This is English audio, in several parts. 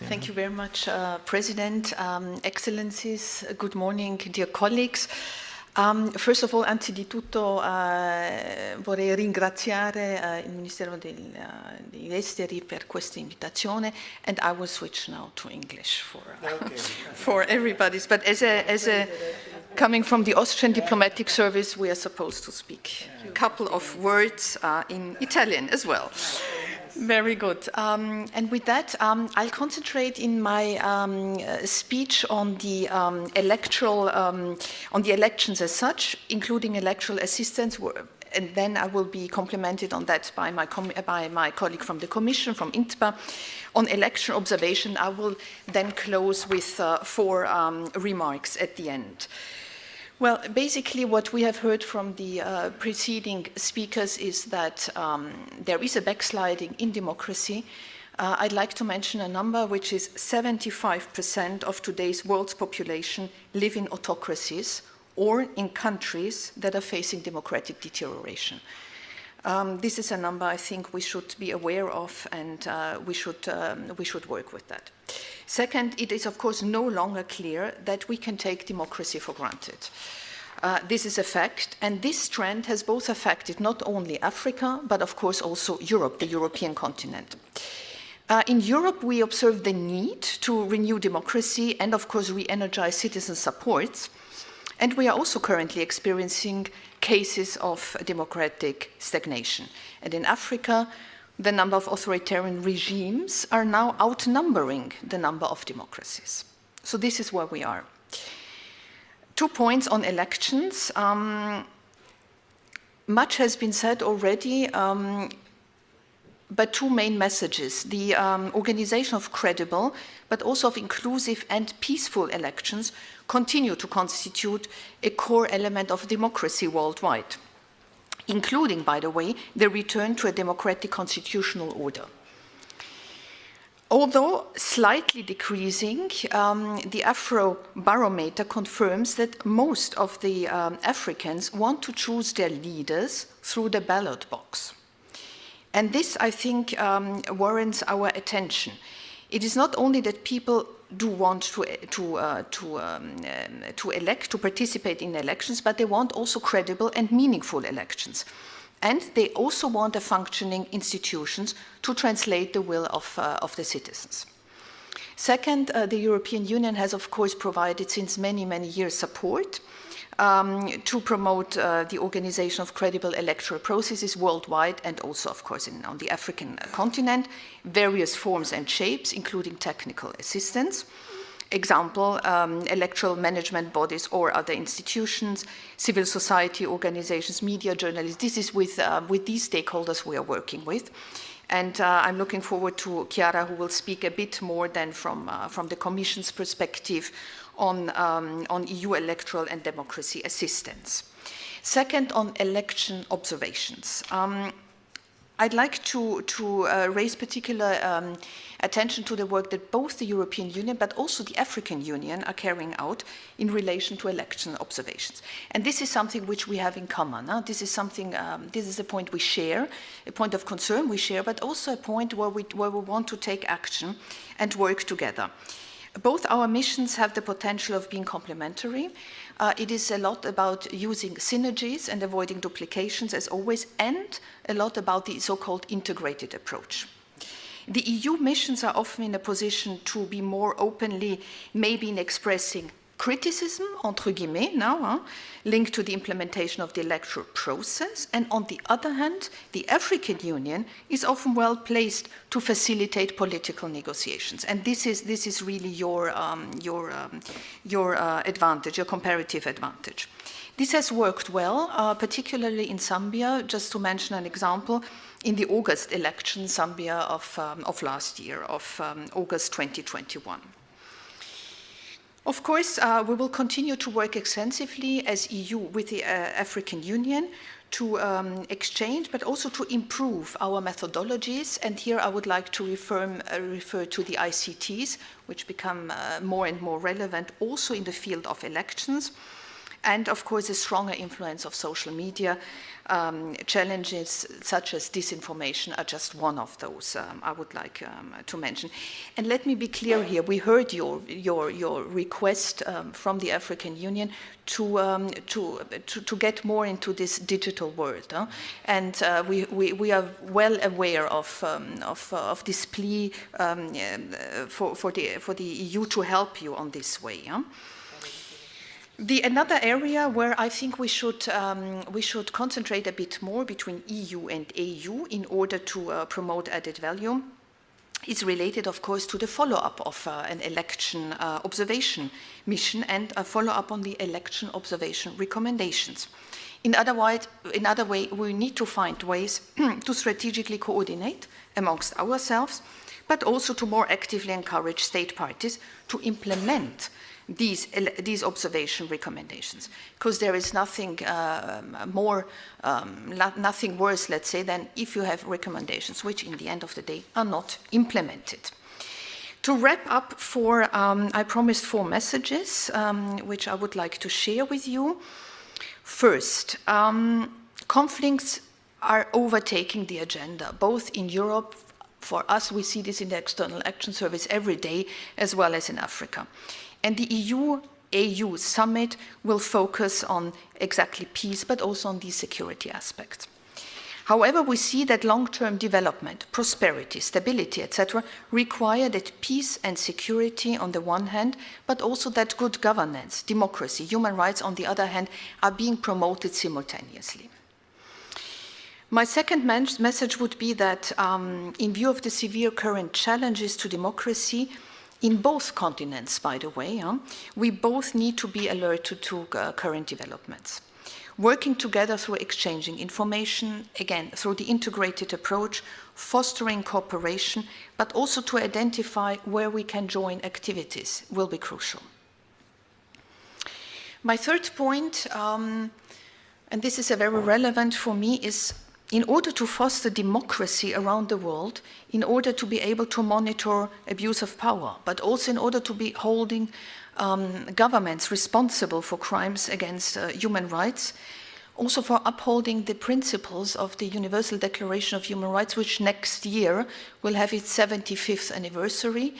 Christina. Thank you very much, President, Excellencies, good morning, dear colleagues. First of all, anzi di tutto vorrei ringraziare il Ministero degli Esteri per questa invitazione, and I will switch now to English for everybody's. But coming from the Austrian diplomatic service, we are supposed to speak a couple of words in Italian as well. Very good. And with that, I'll concentrate in my speech on the on the elections as such, including electoral assistance, and then I will be complimented on that by my colleague from the Commission, from INTBA. On election observation, I will then close with 4 remarks at the end. Well, basically what we have heard from the preceding speakers is that there is a backsliding in democracy. I'd like to mention a number which is 75% of today's world's population live in autocracies or in countries that are facing democratic deterioration. This is a number I think we should be aware of, and we should work with that. Second, it is of course no longer clear that we can take democracy for granted. This is a fact, and this trend has both affected not only Africa, but of course also Europe, the European continent. In Europe, we observe the need to renew democracy and of course re-energize citizen supports, and we are also currently experiencing cases of democratic stagnation. And in Africa, the number of authoritarian regimes are now outnumbering the number of democracies. So this is where we are. 2 points on elections. Much has been said already, but 2 main messages. The organization of credible, but also of inclusive and peaceful elections continue to constitute a core element of democracy worldwide, including, by the way, the return to a democratic constitutional order. Although slightly decreasing, the Afrobarometer confirms that most of the Africans want to choose their leaders through the ballot box. And this, I think, warrants our attention. It is not only that people do want to participate in elections, but they want also credible and meaningful elections. And they also want a functioning institutions to translate the will of the citizens. Second, the European Union has, of course, provided since many, many years support to promote the organization of credible electoral processes worldwide and also, of course, on the African continent, various forms and shapes, including technical assistance. Example, electoral management bodies or other institutions, civil society organizations, media, journalists. This is with these stakeholders we are working with. And I'm looking forward to Chiara, who will speak a bit more than from the Commission's perspective on EU electoral and democracy assistance. Second, on election observations. I'd like to raise particular attention to the work that both the European Union but also the African Union are carrying out in relation to election observations. And this is something which we have in common. This is something, this is a point we share, a point of concern we share, but also a point where we want to take action and work together. Both our missions have the potential of being complementary. It is a lot about using synergies and avoiding duplications as always, and a lot about the so-called integrated approach. The EU missions are often in a position to be more openly, maybe in expressing criticism, entre guillemets, now, linked to the implementation of the electoral process. And on the other hand, the African Union is often well placed to facilitate political negotiations. And this is really your advantage, your comparative advantage. This has worked well, particularly in Zambia, just to mention an example, in the August election, Zambia of last year, of August 2021. Of course, we will continue to work extensively as EU with the African Union to exchange, but also to improve our methodologies. And here I would like to refer to the ICTs, which become more and more relevant also in the field of elections. And of course, a stronger influence of social media. Challenges such as disinformation are just one of those I would like to mention. And let me be clear here, we heard your request from the African Union to get more into this digital world. And we are well aware of this plea for the EU to help you on this way. Another area where I think we should concentrate a bit more between EU and AU in order to promote added value is related, of course, to the follow-up of an election observation mission and a follow-up on the election observation recommendations. In other way, we need to find ways to strategically coordinate amongst ourselves, but also to more actively encourage state parties to implement these observation recommendations, because there is nothing nothing worse, let's say, than if you have recommendations which, in the end of the day, are not implemented. To wrap up, I promised 4 messages which I would like to share with you. First, conflicts are overtaking the agenda, both in Europe. For us, we see this in the External Action Service every day, as well as in Africa. And the EU-AU summit will focus on exactly peace, but also on these security aspects. However, we see that long-term development, prosperity, stability, etc., require that peace and security on the one hand, but also that good governance, democracy, human rights on the other hand, are being promoted simultaneously. My second message would be that in view of the severe current challenges to democracy, in both continents, by the way, we both need to be alert to current developments. Working together through exchanging information, again, through the integrated approach, fostering cooperation, but also to identify where we can join activities will be crucial. My third point, and this is a very relevant for me, is in order to foster democracy around the world, in order to be able to monitor abuse of power, but also in order to be holding governments responsible for crimes against human rights, also for upholding the principles of the Universal Declaration of Human Rights, which next year will have its 75th anniversary,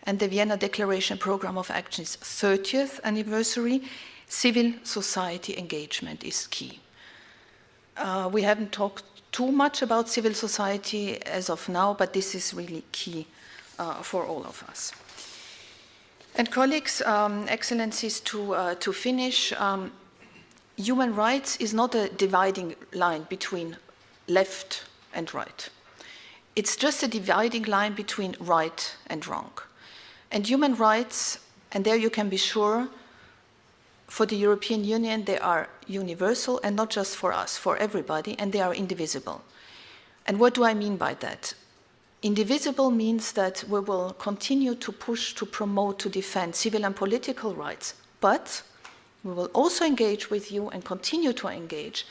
and the Vienna Declaration Programme of Action's 30th anniversary. Civil society engagement is key. We haven't talked too much about civil society as of now, but this is really key for all of us. And colleagues, excellencies, to finish, human rights is not a dividing line between left and right. It's just a dividing line between right and wrong. And human rights, and there you can be sure, for the European Union, they are universal, and not just for us, for everybody, and they are indivisible. And what do I mean by that? Indivisible means that we will continue to push, to promote, to defend civil and political rights, but we will also engage with you and continue to engage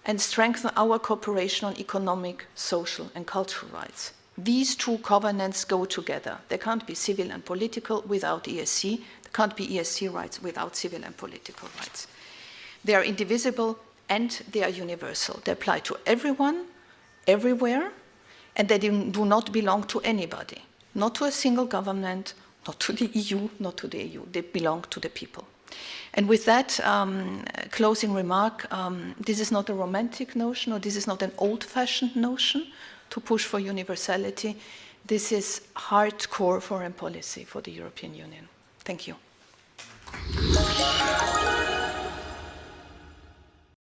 and strengthen our cooperation on economic, social, and cultural rights. These two covenants go together. There can't be civil and political without ESC. Can't be ESC rights without civil and political rights. They are indivisible and they are universal. They apply to everyone, everywhere, and they do not belong to anybody, not to a single government, not to the EU, not to the AU. They belong to the people. And with that closing remark, this is not a romantic notion, or this is not an old-fashioned notion to push for universality. This is hardcore foreign policy for the European Union. Thank you.